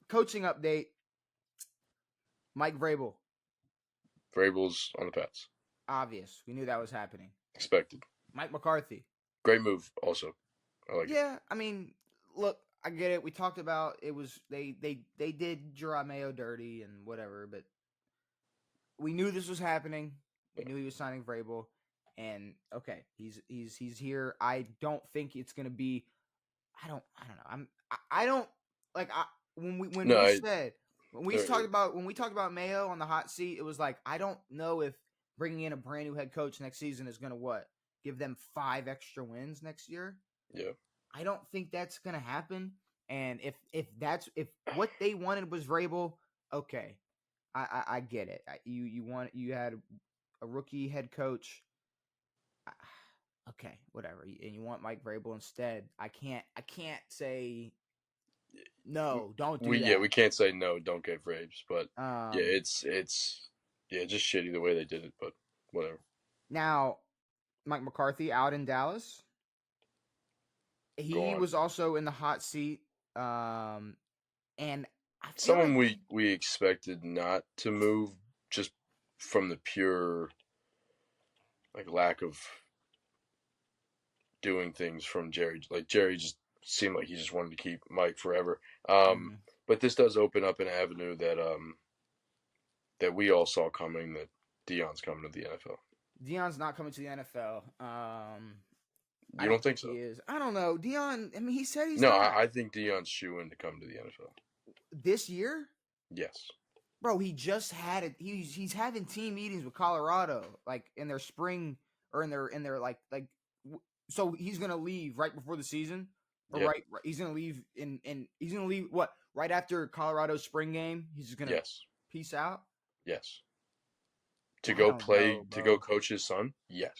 coaching update. Mike Vrabel. Vrabel's on the Pats. Obvious. We knew that was happening. Expected. Mike McCarthy. Great move. Also, I like it. Yeah, I mean, look, I get it. We talked about it was they did Jerome Mayo dirty and whatever, but we knew this was happening. We knew he was signing Vrabel, and okay, he's here. I don't think it's gonna be. I don't know. I don't like when we talked about Mayo on the hot seat. It was like I don't know if bringing in a brand new head coach next season is gonna give them 5 extra wins next year. Yeah. I don't think that's gonna happen. And if what they wanted was Vrabel, okay, I get it. You had a rookie head coach. Okay, whatever. And you want Mike Vrabel instead. I can't say no. Don't do that. Yeah, we can't say no. Don't get Vrabes, but yeah, it's just shitty the way they did it. But whatever. Now, Mike McCarthy out in Dallas. He was also in the hot seat. And I feel someone we expected not to move just from the pure lack of doing things from Jerry. Like Jerry just seemed like he just wanted to keep Mike forever. But this does open up an avenue that we all saw coming, that Deion's coming to the NFL. Deion's not coming to the NFL. You don't think so? He is. I don't know. Deion, I mean, he said he's No, not. I think Deion's shoo-in to come to the NFL. This year? Yes. Bro, he just had it. He's having team meetings with Colorado, like in their spring or in their like. So he's gonna leave right before the season, or right? He's gonna leave he's gonna leave what right after Colorado's spring game. He's just gonna peace out. Yes. To go coach his son. Yes.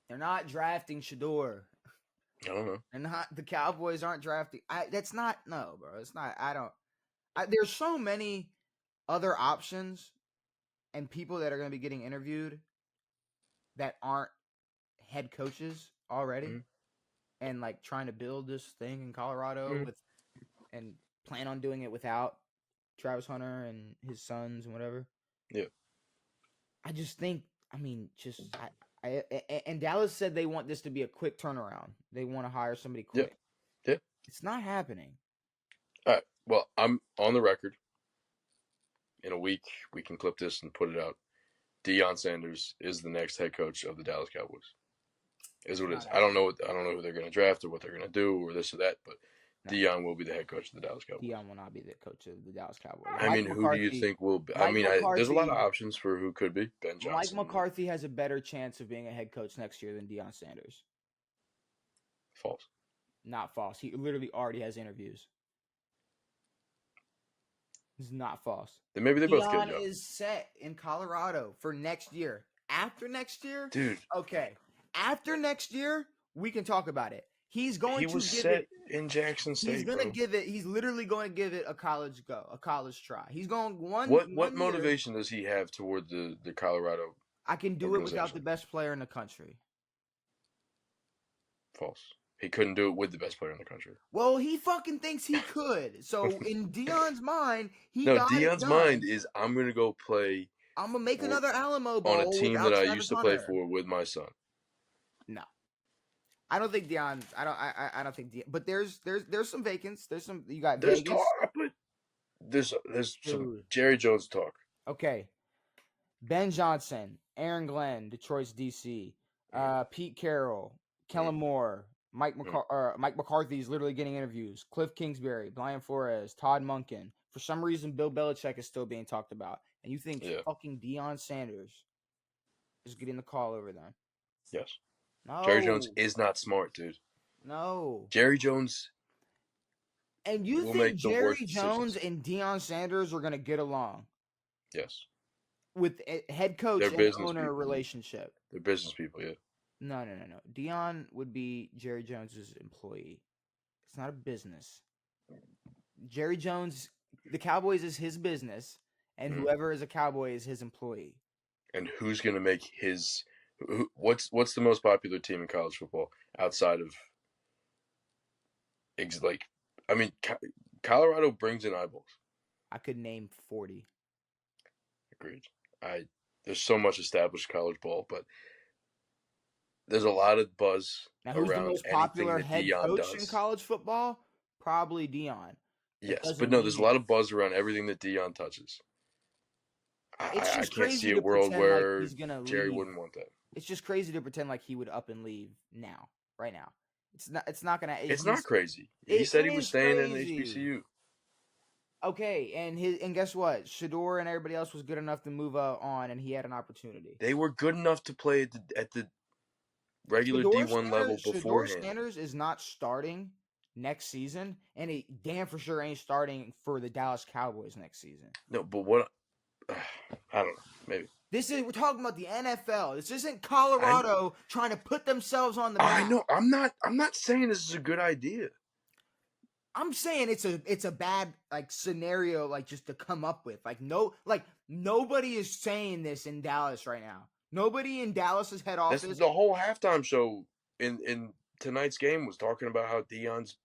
They're not drafting Shador. I don't know. And the Cowboys aren't drafting. That's not no, bro. It's not. There's so many other options and people that are going to be getting interviewed that aren't head coaches already, and like trying to build this thing in Colorado and plan on doing it without Travis Hunter and his sons and whatever. Yeah. I just think. I mean, and Dallas said they want this to be a quick turnaround. They want to hire somebody quick. Yeah. It's not happening. All right. Well, I'm on the record. In a week, we can clip this and put it out. Deion Sanders is the next head coach of the Dallas Cowboys. Is what it is. I don't know who they're going to draft or what they're going to do or this or that, but Deion will be the head coach of the Dallas Cowboys. Deion will not be the coach of the Dallas Cowboys. I mean, who do you think will be? I mean, there's a lot of options for who could be. Ben Johnson. Mike McCarthy has a better chance of being a head coach next year than Deion Sanders. False. Not false. He literally already has interviews. It's not false. Then maybe they both get a job. Deion is set in Colorado for next year. After next year, dude. Okay. After next year, we can talk about it. He was set in Jackson State. He's gonna give it. He's literally going to give it a college try. He's going one. What motivation does he have toward the Colorado? I can do it without the best player in the country. False. He couldn't do it with the best player in the country. Well, he fucking thinks he could. So in Deion's mind, Deion's mind is I'm gonna go play. I'm gonna make another Alamo Bowl on a team that I used to play for with my son. No, I don't think Deion. I don't think Deion. But there's some vacants. There's some. You got There's Vegas. talk, but there's some Jerry Jones talk. Okay, Ben Johnson, Aaron Glenn, Detroit's DC, Pete Carroll, Kellen Moore, Mike McCarthy's literally getting interviews. Cliff Kingsbury, Brian Flores, Todd Monken. For some reason, Bill Belichick is still being talked about. And you think fucking Deion Sanders is getting the call over them? Yes. No. Jerry Jones is not smart, dude. No. Jerry Jones. And you think Jerry Jones and Deion Sanders are going to get along? Yes. With a head coach and owner relationship. They're business people, yeah. No. Deion would be Jerry Jones's employee. It's not a business. Jerry Jones, the Cowboys is his business, and whoever is a Cowboy is his employee. And who's going to make his? What's the most popular team in college football outside of? Colorado brings in eyeballs. I could name 40. Agreed. There's so much established college ball, but there's a lot of buzz Now, who's the around most anything popular that head Deion coach in does. college football? Probably Deion. That Yes, but doesn't no, there's a mean lot of buzz around everything that Deion touches. it's I just can't see crazy a to world pretend like where he's gonna Jerry leave. wouldn't want that. It's just crazy to pretend like he would up and leave now, right now. It's not. It's not gonna. It's not He's. crazy. He It said he was is staying in crazy. HBCU. Okay, and guess what? Shador and everybody else was good enough to move on, and he had an opportunity. They were good enough to play at the regular Shador D1 level Sanders, Shador beforehand. Sanders is not starting next season, and he damn for sure ain't starting for the Dallas Cowboys next season. No, but what? I don't know. Maybe. We're talking about the NFL. This isn't Colorado trying to put themselves on the map. I know. I'm not saying this is a good idea. I'm saying it's a bad like scenario like just to come up with. Nobody is saying this in Dallas right now. Nobody in Dallas's head office. The whole halftime show in tonight's game was talking about how Deion's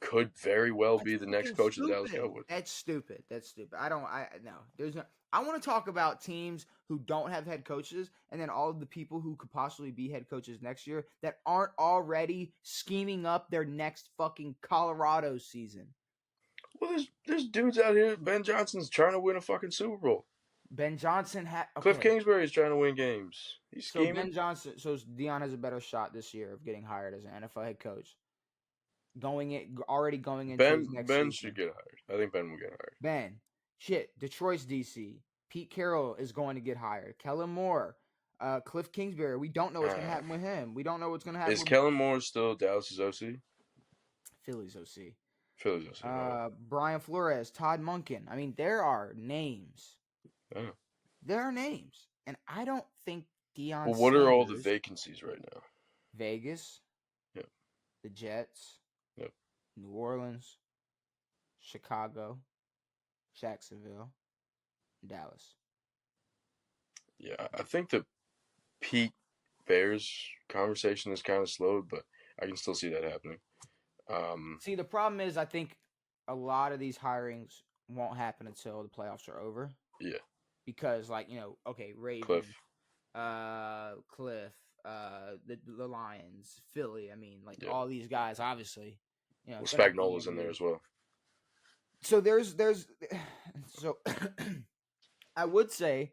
could very well be the next coach of the Dallas Cowboys. That's stupid. No. I want to talk about teams who don't have head coaches and then all of the people who could possibly be head coaches next year that aren't already scheming up their next fucking Colorado season. Well, there's dudes out here. Ben Johnson's trying to win a fucking Super Bowl. Ben Johnson Cliff Kingsbury's trying to win games. He's scheming. So Ben Johnson, Deion has a better shot this year of getting hired as an NFL head coach. Already going into his next Ben season. should get hired. I think Ben will get hired. Ben, Detroit's DC. Pete Carroll is going to get hired. Kellen Moore, Cliff Kingsbury. We don't know what's going to happen with him. We don't know what's going to happen. Is Kellen Moore still Dallas's OC? Philly's OC. Philly's OC. Brian Flores, Todd Monken. I mean, there are names. Oh. There are names, and I don't think Deion. Well, what are all the vacancies right now? Vegas. Yep. The Jets. Yep. New Orleans. Chicago. Jacksonville. Dallas. Yeah, I think the Pete Bears conversation is kind of slowed, but I can still see that happening. See, the problem is I think a lot of these hirings won't happen until the playoffs are over. Yeah. Because, Ravens, Cliff, the Lions, Philly. I mean, all these guys, obviously. Well, Spagnuolo's in there as well. So there's I would say,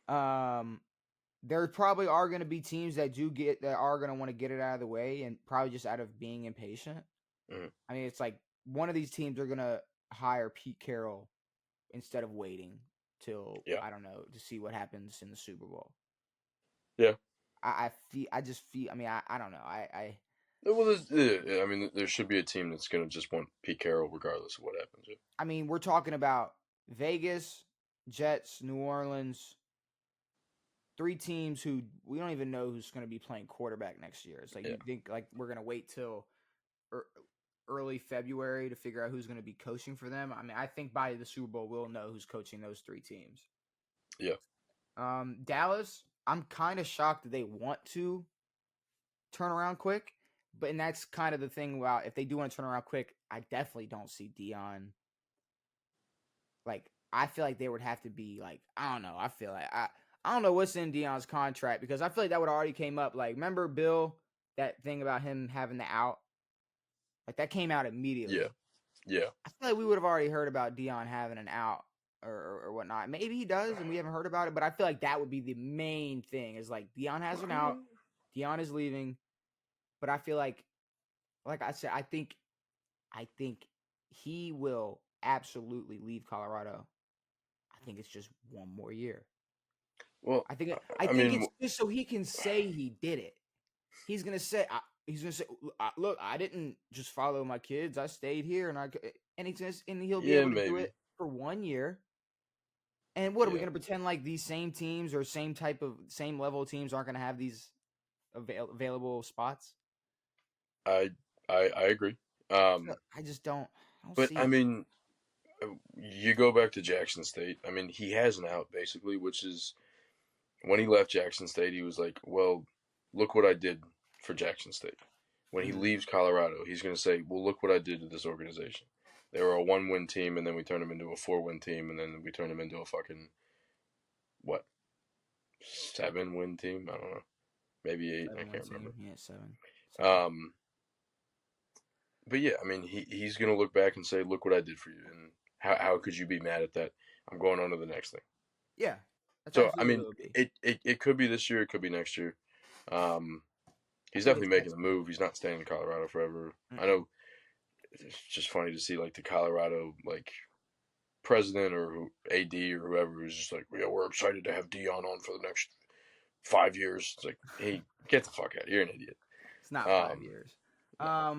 there probably are going to be teams that are going to want to get it out of the way, and probably just out of being impatient. Mm-hmm. I mean, it's like one of these teams are going to hire Pete Carroll instead of waiting till I don't know to see what happens in the Super Bowl. Yeah, I just feel. I mean, I don't know. Well, there should be a team that's going to just want Pete Carroll regardless of what happens. Yeah. I mean, we're talking about Vegas, Jets, New Orleans. 3 teams who we don't even know who's going to be playing quarterback next year. It's like you think like we're going to wait till early February to figure out who's going to be coaching for them. I mean, I think by the Super Bowl we'll know who's coaching those 3 teams. Yeah. Dallas, I'm kind of shocked that they want to turn around quick, and that's kind of the thing about if they do want to turn around quick, I definitely don't see Deion. Like, I feel like they would have to be like, I don't know. I feel like I don't know what's in Deion's contract because I feel like that would already came up. Like, remember Bill, that thing about him having the out? Like, that came out immediately. Yeah. I feel like we would have already heard about Deion having an out or whatnot. Maybe he does and we haven't heard about it, but I feel like that would be the main thing is like Deion has an out. Deion is leaving. But I feel like I said, I think he will absolutely leave Colorado. I think it's just one more year. Well, I think it's just so he can say he did it. He's gonna say, "Look, I didn't just follow my kids. I stayed here, and he'll be able to do it for 1 year." And what are we gonna pretend like these same teams or same level teams aren't gonna have these available spots? I agree. I just don't. But I mean, you go back to Jackson State. I mean, he has an out basically, which is when he left Jackson State, he was like, "Well, look what I did for Jackson State." When he leaves Colorado, he's going to say, "Well, look what I did to this organization." They were a 1-win team, and then we turned them into a 4-win team, and then we turned them into a fucking what 7-win team? I don't know, maybe 8. I can't remember. Yeah, 7. But yeah, I mean, he's gonna look back and say, "Look what I did for you," and how could you be mad at that? I'm going on to the next thing. Yeah, that's So I absolutely mean, what it would be. it could be this year, it could be next year. He's I think definitely it's making next the year. move. He's not staying in Colorado forever. Mm-mm. I know it's just funny to see like the Colorado like president or AD or whoever who's just like, yeah, we're excited to have Deion on for the next 5 years. It's like, hey, get the fuck out. You're an idiot. It's not 5 Um, years. no.